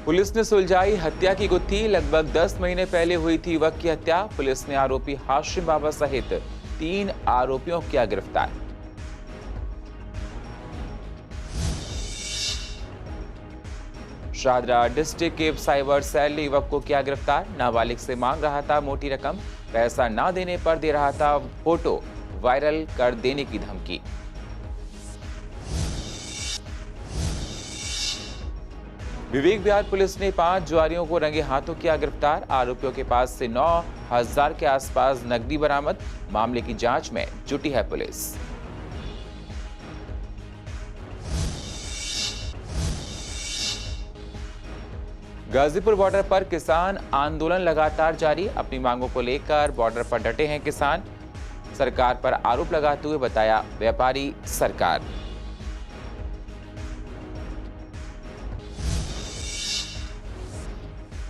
Police ने सुलझाई हत्या की गुत्थी। लगभग 10 महीने पहले हुई थी युवक की हत्या। पुलिस ने आरोपी हाशिम बाबा सहित 3 आरोपियों को किया गिरफ्तार। शादरा डिस्ट्रिक्ट के साइबर सेल ने युवक को किया गिरफ्तार। नाबालिग से मांग रहा था मोटी रकम, पैसा ना देने पर दे रहा था फोटो वायरल कर देने की धमकी। विवेक विहार पुलिस ने 5 जुआरियों को रंगे हाथों किया गिरफ्तार। आरोपियों के पास से 9,000 के आसपास नकदी बरामद। मामले की जांच में जुटी है पुलिस। गाजीपुर बॉर्डर पर किसान आंदोलन लगातार जारी। अपनी मांगों को लेकर बॉर्डर पर डटे हैं किसान। सरकार पर आरोप लगाते हुए बताया व्यापारी सरकार।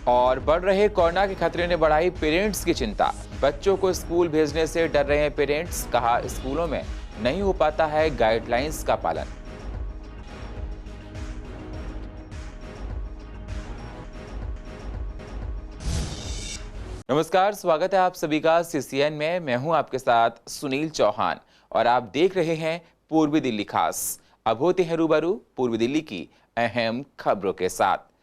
और बढ़ रहे कोरोना के खतरे ने बढ़ाई पेरेंट्स की चिंता। बच्चों को स्कूल भेजने से डर रहे हैं पेरेंट्स। कहा स्कूलों में नहीं हो पाता है गाइडलाइंस का पालन। नमस्कार, स्वागत है आप सभी का सीसीएन में। मैं हूं आपके साथ सुनील चौहान और आप देख रहे हैं पूर्वी दिल्ली खास। अब होते हैं रूबरू पूर्वी दिल्ली की अहम खबरों के साथ।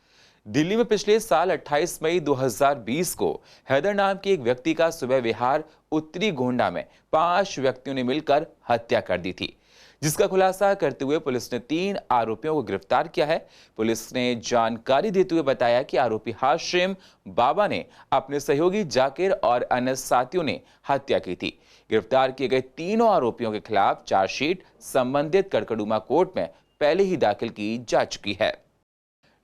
दिल्ली में पिछले साल 28 मई 2020 को हैदर नाम के एक व्यक्ति का सुबह विहार उत्तरी गोंडा में 5 व्यक्तियों ने मिलकर हत्या कर दी थी, जिसका खुलासा करते हुए पुलिस ने 3 आरोपियों को गिरफ्तार किया है। पुलिस ने जानकारी देते हुए बताया कि आरोपी हाशिम बाबा ने अपने सहयोगी जाकिर और अन्य साथियों ने हत्या की थी। गिरफ्तार किए गए तीनों आरोपियों के खिलाफ चार्जशीट संबंधित कड़कड़ुमा कोर्ट में पहले ही दाखिल की जा चुकी है।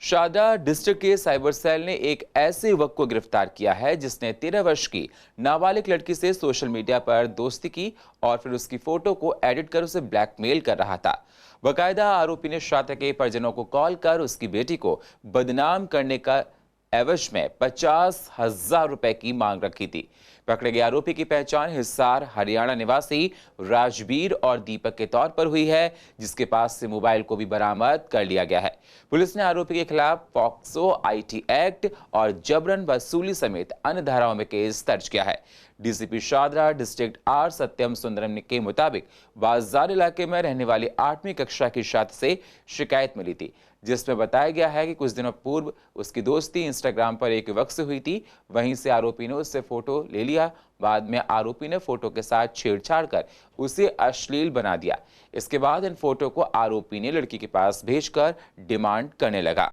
शादरा डिस्ट्रिक्ट के साइबर सेल ने एक ऐसे युवक को गिरफ्तार किया है जिसने 13 वर्ष की नाबालिग लड़की से सोशल मीडिया पर दोस्ती की और फिर उसकी फोटो को एडिट कर उसे ब्लैकमेल कर रहा था। बाकायदा आरोपी ने छात्रा के परिजनों को कॉल कर उसकी बेटी को बदनाम करने का एवज में 50,000 रुपए की मांग रखी थी। पकड़े गए आरोपी की पहचान हिसार हरियाणा निवासी राजवीर और दीपक के तौर पर हुई है, जिसके पास से मोबाइल को भी बरामद कर लिया गया है। पुलिस ने आरोपी के खिलाफ पॉक्सो आईटी एक्ट और जबरन वसूली समेत अन्य धाराओं में केस दर्ज किया है। डीसीपी शादरा डिस्ट्रिक्ट आर सत्यम सुंदरम के मुताबिक बाजार इलाके में रहने वाली 8वीं कक्षा की छात्र से शिकायत मिली थी, जिसमें बताया गया है कि कुछ दिनों पूर्व उसकी दोस्ती इंस्टाग्राम पर एक युवक से हुई थी। वहीं से आरोपी ने उससे फोटो ले लिया। बाद में आरोपी ने फोटो के साथ छेड़छाड़ कर उसे अश्लील बना दिया। इसके बाद इन फोटो को आरोपी ने लड़की के पास भेजकर डिमांड करने लगा।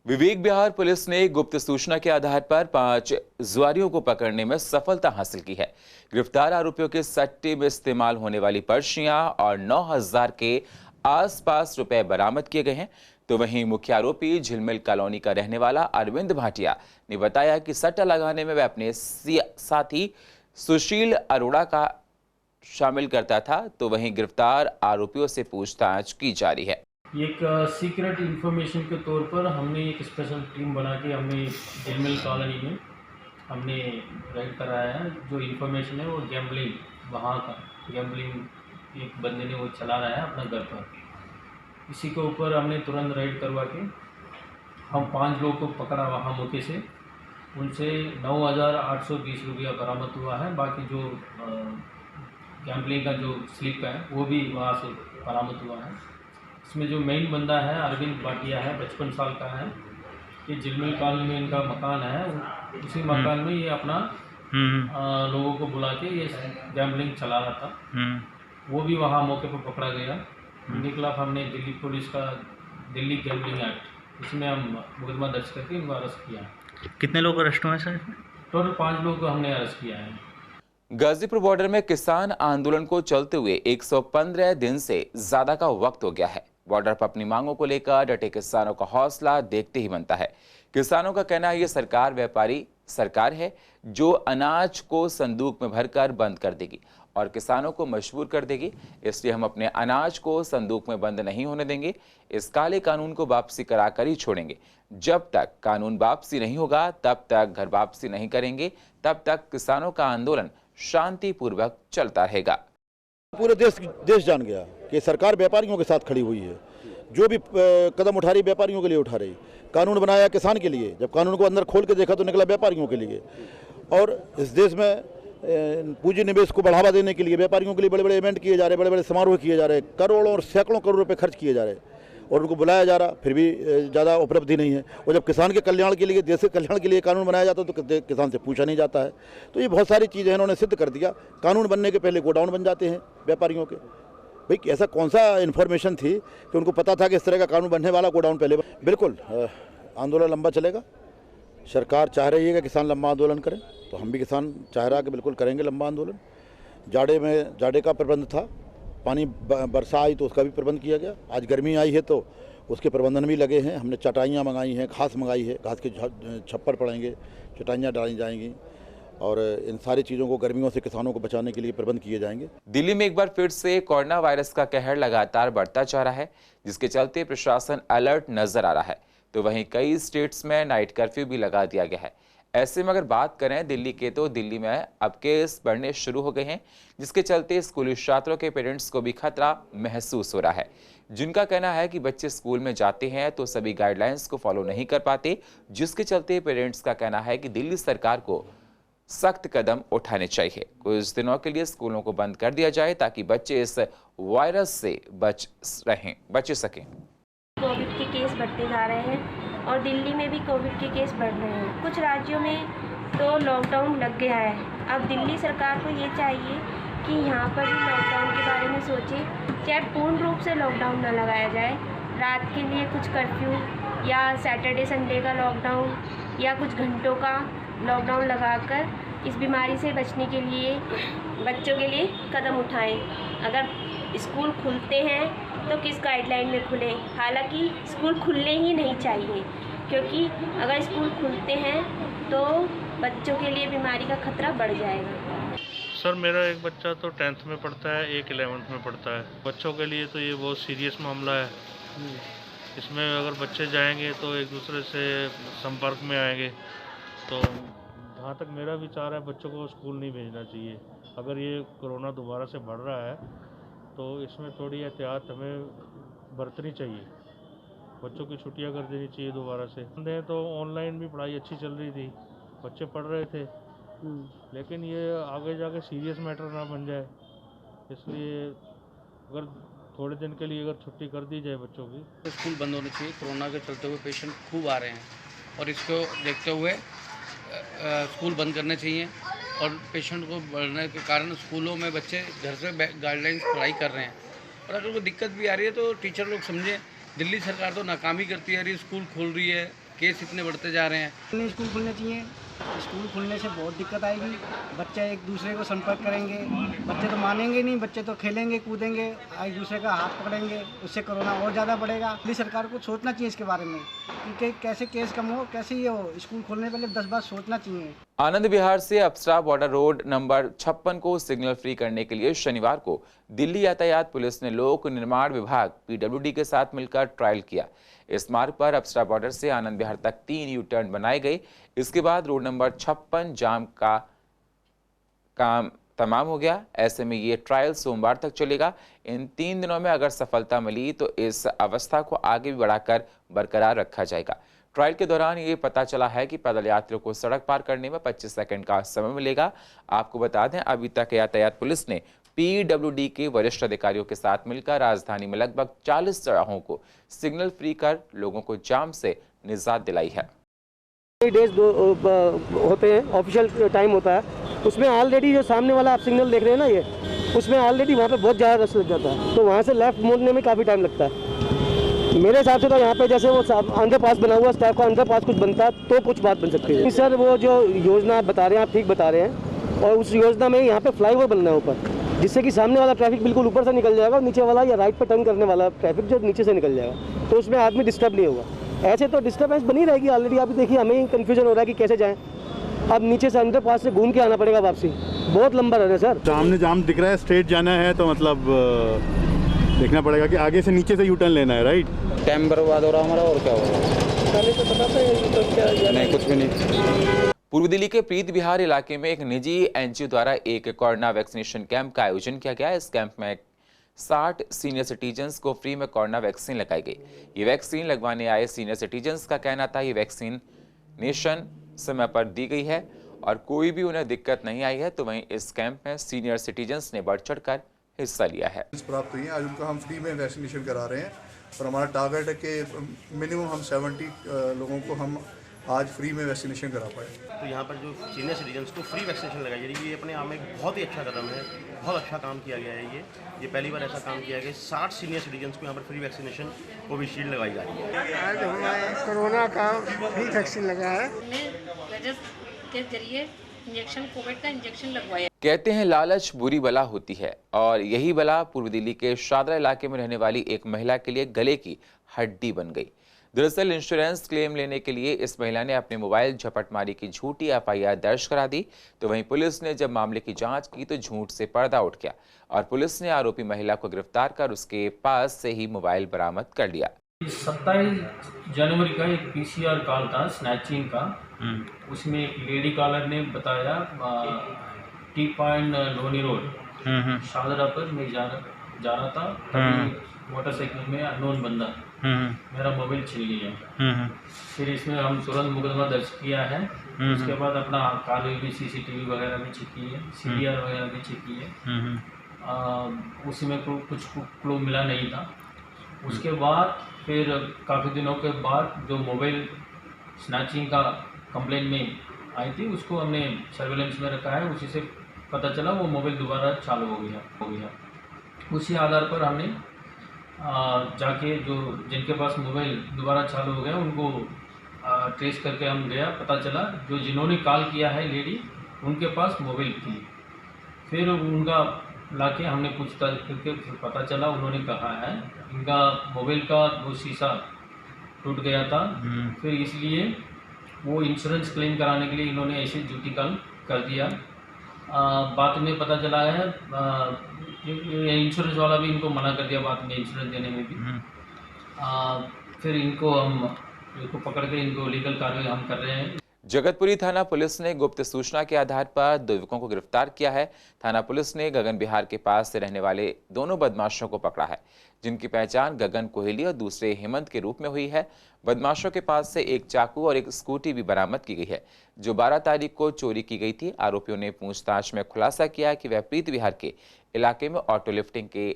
विवेक विहार पुलिस ने गुप्त सूचना के आधार पर 5 जुआरियों को पकड़ने में सफलता हासिल की है। गिरफ्तार आरोपियों के सट्टे में इस्तेमाल होने वाली पर्चियां और 9,000 के आसपास रुपए बरामद किए गए हैं। तो वहीं मुख्य आरोपी झिलमिल कॉलोनी का रहने वाला अरविंद भाटिया ने बताया कि सट्टा लगाने में वह अपने साथी सुशील अरोड़ा का शामिल करता था। तो वहीं गिरफ्तार आरोपियों से पूछताछ की जा रही है। एक सीक्रेट इंफॉर्मेशन के तौर पर हमने एक स्पेशल टीम बना के हमने झिलमिल कॉलोनी में हमने राइड कराया है। जो इन्फॉर्मेशन है वो गैम्बलिंग, वहाँ का गैम्बलिंग एक बंदे ने वो चला रहा है अपना घर पर। इसी के ऊपर हमने तुरंत राइड करवा के हम 5 लोगों को पकड़ा वहाँ मौके से। उनसे 9,820 रुपया बरामद हुआ है। बाकी जो गैम्बलिंग का जो स्लिप है वो भी वहाँ से बरामद हुआ है। इसमें जो मेन बंदा है अरविंद भाटिया है, 55 साल का है। ये झिलमिल कॉलोनी में इनका मकान है। उसी मकान में ये अपना लोगों को बुला के ये गैम्बलिंग चला रहा था। वो भी वहाँ मौके पर पकड़ा गया। इनके खिलाफ हमने दिल्ली पुलिस का दिल्ली गैम्बलिंग एक्ट, इसमें हम मुकदमा दर्ज करके इनको अरेस्ट किया। कितने लोग अरेस्ट हुए सर? टोटल 5 लोग को हमने अरेस्ट किया है। गाजीपुर बॉर्डर में किसान आंदोलन को चलते हुए 115 दिन से ज्यादा का वक्त हो गया है। बॉर्डर पर अपनी मांगों को लेकर डटे किसानों का हौसला देखते ही बनता है। किसानों का कहना है ये सरकार व्यापारी सरकार है जो अनाज को संदूक में भरकर बंद कर देगी और किसानों को मजबूर कर देगी। इसलिए हम अपने अनाज को संदूक में बंद नहीं होने देंगे। इस काले कानून को वापसी कराकर ही छोड़ेंगे। जब तक कानून वापसी नहीं होगा तब तक घर वापसी नहीं करेंगे। तब तक किसानों का आंदोलन शांतिपूर्वक चलता रहेगा। पूरे देश जान गया कि सरकार व्यापारियों के साथ खड़ी हुई है। जो भी कदम उठा रही व्यापारियों के लिए उठा रही। कानून बनाया किसान के लिए, जब कानून को अंदर खोल के देखा तो निकला व्यापारियों के लिए। और इस देश में पूंजी निवेश को बढ़ावा देने के लिए व्यापारियों के लिए बड़े बड़े इवेंट किए जा रहे, बड़े बड़े समारोह किए जा रहे, करोड़ों और सैकड़ों करोड़ रुपए खर्च किए जा रहे और उनको बुलाया जा रहा, फिर भी ज़्यादा उपलब्धि नहीं है। और जब किसान के कल्याण के लिए, देश के कल्याण के लिए कानून बनाया जाता है तो किसान से पूछा नहीं जाता है। तो ये बहुत सारी चीज़ें इन्होंने सिद्ध कर दिया। कानून बनने के पहले गोडाउन बन जाते हैं व्यापारियों के। भाई ऐसा कौन सा इन्फॉर्मेशन थी कि उनको पता था कि इस तरह का कानून बनने वाला, गोडाउन पहले। बिल्कुल आंदोलन लंबा चलेगा। सरकार चाह रही है कि किसान लंबा आंदोलन करें, तो हम भी किसान चाह रहा कि बिल्कुल करेंगे लंबा आंदोलन। जाड़े का प्रबंध था, पानी बरसा आई तो उसका भी प्रबंध किया गया। आज गर्मी आई है तो उसके प्रबंधन भी लगे हैं। हमने चटाइयाँ मंगाई हैं, घास मंगाई है, घास के छप्पर पड़ेंगे, चटाइयाँ डाली जाएंगी और इन सारी चीज़ों को गर्मियों से किसानों को बचाने के लिए प्रबंध किए जाएंगे। दिल्ली में एक बार फिर से कोरोना वायरस का कहर लगातार बढ़ता जा रहा है, जिसके चलते प्रशासन अलर्ट नजर आ रहा है। तो वहीं कई स्टेट्स में नाइट कर्फ्यू भी लगा दिया गया है। ऐसे में अगर बात करें दिल्ली के, तो दिल्ली में अब केस बढ़ने शुरू हो गए हैं, जिसके चलते स्कूली छात्रों के पेरेंट्स को भी खतरा महसूस हो रहा है, जिनका कहना है कि बच्चे स्कूल में जाते हैं तो सभी गाइडलाइंस को फॉलो नहीं कर पाते, जिसके चलते पेरेंट्स का कहना है कि दिल्ली सरकार को सख्त कदम उठाने चाहिए। कुछ दिनों के लिए स्कूलों को बंद कर दिया जाए ताकि बच्चे इस वायरस से बच सकें। कोविड के केस बढ़ते जा रहे हैं और दिल्ली में भी कोविड के केस बढ़ रहे हैं। कुछ राज्यों में तो लॉकडाउन लग गया है। अब दिल्ली सरकार को ये चाहिए कि यहाँ पर भी लॉकडाउन के बारे में सोचे, चाहे पूर्ण रूप से लॉकडाउन न लगाया जाए, रात के लिए कुछ कर्फ्यू या सैटरडे संडे का लॉकडाउन या कुछ घंटों का लॉकडाउन लगाकर इस बीमारी से बचने के लिए बच्चों के लिए कदम उठाएं। अगर स्कूल खुलते हैं तो किस गाइडलाइन में खुले, हालांकि स्कूल खुलने ही नहीं चाहिए, क्योंकि अगर स्कूल खुलते हैं तो बच्चों के लिए बीमारी का खतरा बढ़ जाएगा। सर मेरा एक बच्चा तो 10th में पढ़ता है, एक 11th में पढ़ता है। बच्चों के लिए तो ये बहुत सीरियस मामला है। इसमें अगर बच्चे जाएंगे तो एक दूसरे से संपर्क में आएंगे। तो जहाँ तक मेरा विचार है, बच्चों को स्कूल नहीं भेजना चाहिए। अगर ये कोरोना दोबारा से बढ़ रहा है तो इसमें थोड़ी एहतियात हमें बरतनी चाहिए। बच्चों की छुट्टियां कर देनी चाहिए दोबारा से। तो ऑनलाइन भी पढ़ाई अच्छी चल रही थी, बच्चे पढ़ रहे थे, लेकिन ये आगे जाके सीरियस मैटर ना बन जाए, इसलिए अगर थोड़े दिन के लिए अगर छुट्टी कर दी जाए बच्चों की। तो स्कूल बंद होने चाहिए। कोरोना के चलते हुए पेशेंट खूब आ रहे हैं और इसको देखते हुए स्कूल बंद करने चाहिए। और पेशेंट को बढ़ने के कारण स्कूलों में बच्चे घर से गाइडलाइंस पढ़ाई कर रहे हैं, और अगर कोई दिक्कत भी आ रही है तो टीचर लोग समझें। दिल्ली सरकार तो नाकामी करती है, स्कूल खोल रही है, केस इतने बढ़ते जा रहे हैं। स्कूल खुलने चाहिए। स्कूल खुलने से बहुत दिक्कत आएगी, बच्चे एक दूसरे को संपर्क करेंगे, बच्चे तो मानेंगे नहीं, बच्चे तो खेलेंगे कूदेंगे, एक दूसरे का हाथ पकड़ेंगे, उससे कोरोना और ज़्यादा बढ़ेगा। दिल्ली सरकार को सोचना चाहिए इसके बारे में कि कैसे केस कम हो, कैसे ये हो। स्कूल खोलने पहले 10 बार सोचना चाहिए। आनंद विहार से अप्सरा बॉर्डर रोड नंबर 56 को सिग्नल फ्री करने के लिए शनिवार को दिल्ली यातायात पुलिस ने लोक निर्माण विभाग PWD के साथ मिलकर ट्रायल किया। इस मार्ग पर अप्सरा बॉर्डर से आनंद विहार तक 3 यू टर्न बनाए गए। इसके बाद रोड नंबर 56 जाम का काम तमाम हो गया। ऐसे में ये ट्रायल सोमवार तक चलेगा। इन 3 दिनों में अगर सफलता मिली तो इस अवस्था को आगे भी बढ़ाकर बरकरार रखा जाएगा। ट्रायल के दौरान ये पता चला है कि पैदल यात्रियों को सड़क पार करने में 25 सेकंड का समय मिलेगा। आपको बता दें, अभी तक यातायात पुलिस ने PWD के वरिष्ठ अधिकारियों के साथ मिलकर राजधानी में लगभग 40 चौराहों को सिग्नल फ्री कर लोगों को जाम से निजात दिलाई है। डेज होते हैं, ऑफिशियल टाइम होता है, उसमें ऑलरेडी जो सामने वाला आप सिग्नल देख रहे हैं ना, ये उसमें ऑलरेडी वहाँ पे बहुत ज़्यादा रश लग जाता है, तो वहाँ से लेफ्ट मोड़ने में काफ़ी टाइम लगता है। मेरे हिसाब से तो यहाँ पे जैसे वो अंडरपास बना हुआ, स्टाफ का अंडरपास कुछ बनता तो कुछ बात बन सकती है। सर वो जो योजना आप बता रहे हैं, आप ठीक बता रहे हैं, और उस योजना में यहाँ पे फ्लाईओवर बनना है ऊपर, जिससे कि सामने वाला ट्रैफिक बिल्कुल ऊपर से निकल जाएगा और नीचे वाला या राइट पर टर्न करने वाला ट्रैफिक जो नीचे से निकल जाएगा, तो उसमें आदमी डिस्टर्ब नहीं होगा। ऐसे तो डिस्टर्बेंस बनी रहेगी। ऑलरेडी आप देखिए, हमें ही कन्फ्यूजन हो रहा है कि कैसे जाएँ। अब नीचे से अंडरपास से घूम के आना पड़ेगा वापसी, बहुत लंबा रह रहा है सर। सामने जाम दिख रहा है, स्ट्रेट जाना है तो मतलब देखना पड़ेगा कि आगे से नीचे से यू टर्न लेना है। राइट, टाइम बर्बाद हो रहा हमारा, और क्या हो रहा है? पहले तो पता था नहीं, कुछ भी नहीं। पूर्व दिल्ली के प्रीत विहार इलाके में एक निजी NGO द्वारा एक कोरोना वैक्सीनेशन कैंप का आयोजन किया गया। इस कैंप में 60 सीनियर सिटीजन्स को फ्री में कोरोना वैक्सीन लगाई गई। ये वैक्सीन लगवाने आए सीनियर सिटीजन्स का कहना था ये वैक्सीनेशन समय पर दी गई है और कोई भी उन्हें दिक्कत नहीं आई है। तो वहीं इस कैंप में सीनियर सिटीजन्स ने बढ़ चढ़कर हिस्सा लिया है। प्राप्त हुई है, आज उनको हम फ्री में वैक्सीनेशन करा रहे हैं और हमारा टारगेट है कि मिनिमम हम 70 लोगों को हम आज फ्री में वैक्सीनेशन करा पाए। तो यहाँ पर जो सीनियर सिटीजन्स को फ्री वैक्सीनेशन लगाई जा रही है, ये अपने आप में एक बहुत ही अच्छा कदम है, बहुत अच्छा काम किया गया है। ये पहली बार ऐसा काम किया गया है। 60 सीनियर सिटीजन्स को यहाँ पर फ्री वैक्सीनेशन कोविशील्ड लगाई जा रही है। आज हमारा कोरोना का फ्री वैक्सीन लगा है। के जरिए इंजेक्शन, कोविड का इंजेक्शन लगवाया। कहते हैं लालच बुरी बला होती है और यही बला पूर्व दिल्ली के शादरा इलाके में रहने वाली एक महिला के लिए गले की हड्डी बन गई। दरअसल इंश्योरेंस क्लेम लेने के लिए इस महिला ने अपने मोबाइल झपटमारी की झूठी FIR दर्ज करा दी। तो वहीं पुलिस ने जब मामले की जांच की तो झूठ से पर्दा उठ गया और पुलिस ने आरोपी महिला को गिरफ्तार कर उसके पास से ही मोबाइल बरामद कर लिया। 27 जनवरी का एक PCR कॉल था स्नैचिंग का। उसमें एक लेडी कॉलर ने बताया T point Loni road Shahdara पर मैं जा रहा था, मोटरसाइकिल में अननोन बंदा मेरा मोबाइल छीन लिया। फिर इसमें हम तुरंत मुकदमा दर्ज किया है। उसके बाद अपना कार भी CCTV वगैरह भी चेक की है, CDR वगैरह भी चेक की है। उसमें कुछ क्लू मिला नहीं था। उसके बाद फिर काफ़ी दिनों के बाद जो मोबाइल स्नैचिंग का कंप्लेंट में आई थी उसको हमने सर्वेलेंस में रखा है। उसी से पता चला वो मोबाइल दोबारा चालू हो गया। उसी आधार पर हमने जाके जो जिनके पास मोबाइल दोबारा चालू हो गया उनको ट्रेस करके हम गया। पता चला जो जिन्होंने कॉल किया है लेडी उनके पास मोबाइल थी। फिर उनका लाके हमने पूछताछ करके पता चला उन्होंने कहा है इनका मोबाइल का वो शीशा टूट गया था। फिर इसलिए वो इंश्योरेंस क्लेम कराने के लिए इन्होंने ऐसे झूठी कॉल कर दिया। बाद में पता चला है इंश्योरेंस वाला भी इनको मना कर दिया बाद में इंश्योरेंस देने में भी। फिर इनको पकड़ के इनको लीगल कार्रवाई हम कर रहे हैं। जगतपुरी थाना पुलिस ने गुप्त सूचना के आधार पर 2 युवकों को गिरफ्तार किया है। थाना पुलिस ने गगन बिहार के पास से रहने वाले दोनों बदमाशों को पकड़ा है, जिनकी पहचान गगन कोहली और दूसरे हेमंत के रूप में हुई है। बदमाशों के पास से एक चाकू और एक स्कूटी भी बरामद की गई है, जो 12 तारीख को चोरी की गई थी। आरोपियों ने पूछताछ में खुलासा किया कि वह प्रीत विहार के इलाके में ऑटो लिफ्टिंग के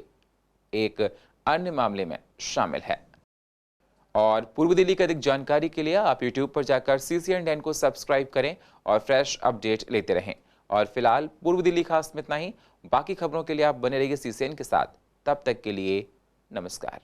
एक अन्य मामले में शामिल है। और पूर्व दिल्ली की अधिक जानकारी के लिए आप YouTube पर जाकर CCN को सब्सक्राइब करें और फ्रेश अपडेट लेते रहें। और फिलहाल पूर्व दिल्ली खास में इतना ही। बाकी खबरों के लिए आप बने रहिए CCN के साथ। तब तक के लिए नमस्कार।